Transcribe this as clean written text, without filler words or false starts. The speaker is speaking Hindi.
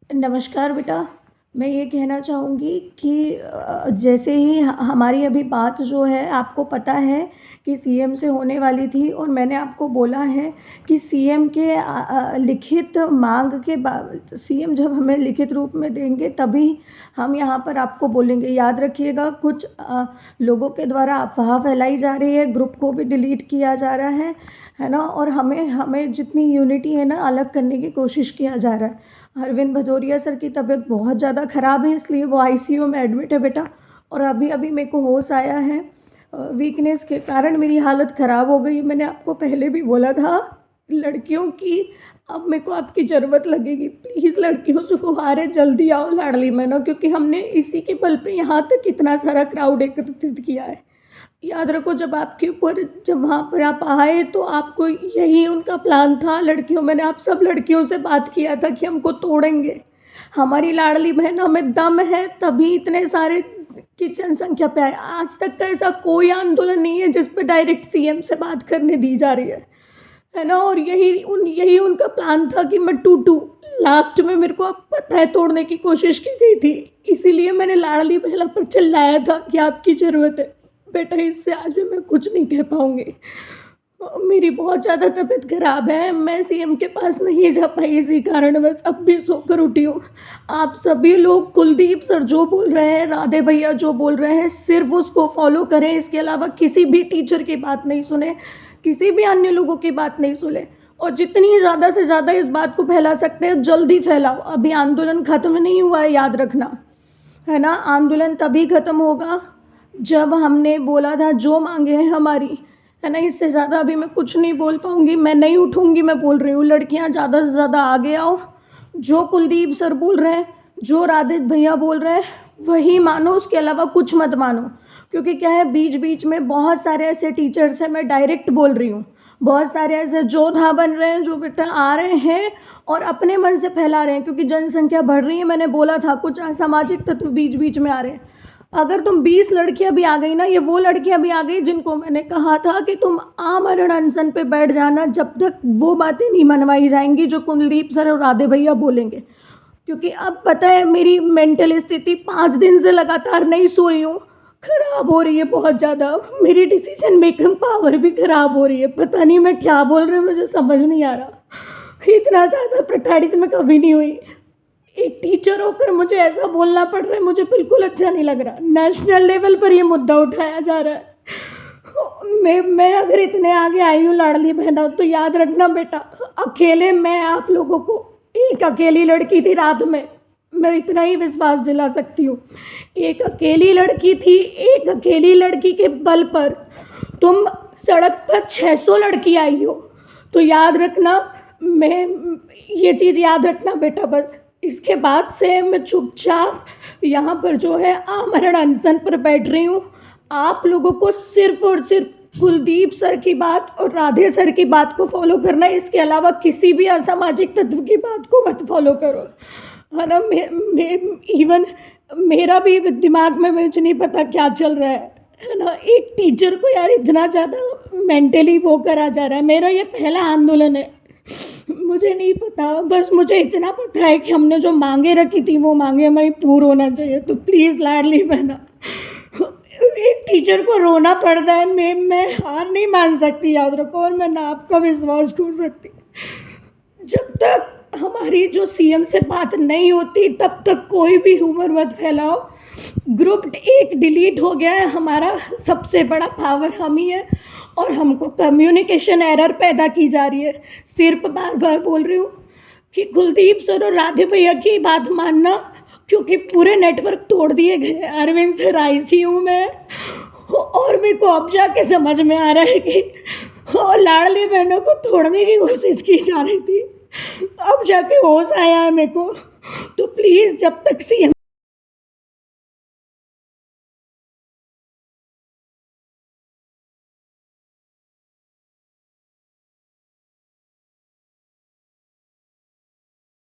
नमस्कार बेटा। मैं ये कहना चाहूँगी कि जैसे ही हमारी अभी बात जो है आपको पता है कि सीएम से होने वाली थी और मैंने आपको बोला है कि सीएम के लिखित माँग के बाद सीएम जब हमें लिखित रूप में देंगे तभी हम यहाँ पर आपको बोलेंगे। याद रखिएगा कुछ लोगों के द्वारा अफ़वाह फैलाई जा रही है, ग्रुप को भी डिलीट किया जा रहा है ना? और हमें हमें जितनी यूनिटी है ना अलग करने की कोशिश किया जा रहा है। अरविंद भदौरिया सर की तबीयत बहुत ज़्यादा ख़राब है इसलिए वो आईसीयू में एडमिट है बेटा। और अभी-अभी मेरे को होश आया है। वीकनेस के कारण मेरी हालत ख़राब हो गई। मैंने आपको पहले भी बोला था लड़कियों की अब मेरे को आपकी ज़रूरत लगेगी। प्लीज़ लड़कियों से गुहार है जल्दी आओ लाडली बहनों, क्योंकि हमने इसी के बल पे यहाँ तक इतना सारा क्राउड एकत्रित किया है। याद रखो जब वहाँ पर आप आए तो आपको यही उनका प्लान था लड़कियों। मैंने आप सब लड़कियों से बात किया था कि हमको तोड़ेंगे। हमारी लाडली बहनों में दम है तभी इतने सारे की जनसंख्या पे आए। आज तक का ऐसा कोई आंदोलन नहीं है जिस पे डायरेक्ट सीएम से बात करने दी जा रही है ना? और यही उनका प्लान था कि मैं टूटूँ। लास्ट में मेरे को अब पता है तोड़ने की कोशिश की गई थी। इसीलिए मैंने लाडली बहना पर चिल्लाया था कि आपकी ज़रूरत है। बेटा इससे आज भी मैं कुछ नहीं कह पाऊँगी। मेरी बहुत ज़्यादा तबीयत ख़राब है। मैं सीएम के पास नहीं जा पाई इसी कारणवश अब भी सोकर उठी हूँ। आप सभी लोग कुलदीप सर जो बोल रहे हैं, राधे भैया जो बोल रहे हैं सिर्फ़ उसको फ़ॉलो करें। इसके अलावा किसी भी टीचर की बात नहीं सुने, किसी भी अन्य लोगों की बात नहीं सुने। और जितनी ज़्यादा से ज़्यादा इस बात को फैला सकते हैं जल्दी फैलाओ। अभी आंदोलन ख़त्म नहीं हुआ है, याद रखना, है ना? आंदोलन तभी ख़त्म होगा जब हमने बोला था जो मांगे हैं हमारी, है ना? इससे ज़्यादा अभी मैं कुछ नहीं बोल पाऊँगी। मैं नहीं उठूँगी, मैं बोल रही हूँ लड़कियाँ ज़्यादा से ज़्यादा आगे आओ। जो कुलदीप सर बोल रहे हैं, जो राधित भैया बोल रहे हैं वही मानो, उसके अलावा कुछ मत मानो। क्योंकि क्या है बीच बीच में बहुत सारे ऐसे टीचर्स हैं, मैं डायरेक्ट बोल रही हूँ, बहुत सारे ऐसे जोधा बन रहे हैं जो बेटा आ रहे हैं और अपने मन से फैला रहे हैं। क्योंकि जनसंख्या बढ़ रही है, मैंने बोला था कुछ असामाजिक तत्व बीच बीच में आ रहे हैं। अगर तुम 20 लड़कियां भी आ गई ना, ये वो लड़कियां भी आ गई जिनको मैंने कहा था कि तुम आमरण अनशन पे बैठ जाना जब तक वो बातें नहीं मनवाई जाएंगी जो कुलदीप सर और राधे भैया बोलेंगे। क्योंकि अब पता है मेरी मेंटल स्थिति 5 दिन से लगातार नहीं सोई हूँ, खराब हो रही है बहुत ज़्यादा। मेरी डिसीजन मेकिंग पावर भी खराब हो रही है। पता नहीं मैं क्या बोल रही हूँ, मुझे समझ नहीं आ रहा। इतना ज़्यादा प्रताड़ित मैं कभी नहीं हुई। एक टीचर होकर मुझे ऐसा बोलना पड़ रहा है, मुझे बिल्कुल अच्छा नहीं लग रहा। नेशनल लेवल पर ये मुद्दा उठाया जा रहा है। मैं अगर इतने आगे आई हूँ लाडली बहना, तो याद रखना बेटा, अकेले मैं आप लोगों को, एक अकेली लड़की थी रात में, मैं इतना ही विश्वास दिला सकती हूँ। एक अकेली लड़की थी, एक अकेली लड़की के बल पर तुम सड़क पर 600 लड़की आई हो। तो याद रखना, मैं ये चीज़ याद रखना बेटा। बस इसके बाद से मैं चुपचाप यहाँ पर जो है आमरण अनशन पर बैठ रही हूँ। आप लोगों को सिर्फ और सिर्फ कुलदीप सर की बात और राधे सर की बात को फॉलो करना है। इसके अलावा किसी भी असामाजिक तत्व की बात को मत फॉलो करो, है ना? इवन मेरा भी दिमाग में मुझे नहीं पता क्या चल रहा है ना? एक टीचर को यार इतना ज़्यादा मेंटली वो करा जा रहा है। मेरा ये पहला आंदोलन है, मुझे नहीं पता। बस मुझे इतना पता है कि हमने जो मांगे रखी थी वो मांगे हमें पूरा होना चाहिए। तो प्लीज़ लाडली बहना, एक टीचर को रोना पड़ता है, मैं हार नहीं मान सकती, याद रखो। और मैं ना आपका विश्वास टूट सकती। जब तक हमारी जो सीएम से बात नहीं होती तब तक कोई भी ह्यूमर मत फैलाओ। ग्रुप एक डिलीट हो गया है, हमारा सबसे बड़ा पावर हम ही है और हमको कम्युनिकेशन एरर पैदा की जा रही है। सिर्फ बार बार बोल रही हूँ कि कुलदीप सर और राधे भैया की बात मानना, क्योंकि पूरे नेटवर्क तोड़ दिए गए। अरविंद सर आईसीयू में, और मेरे को अब जाके समझ में आ रहा है कि लाडली बहनों को तोड़ने की कोशिश की जा रही थी। अब जाके होश आया है मेरे को। तो प्लीज़ जब तक सीएम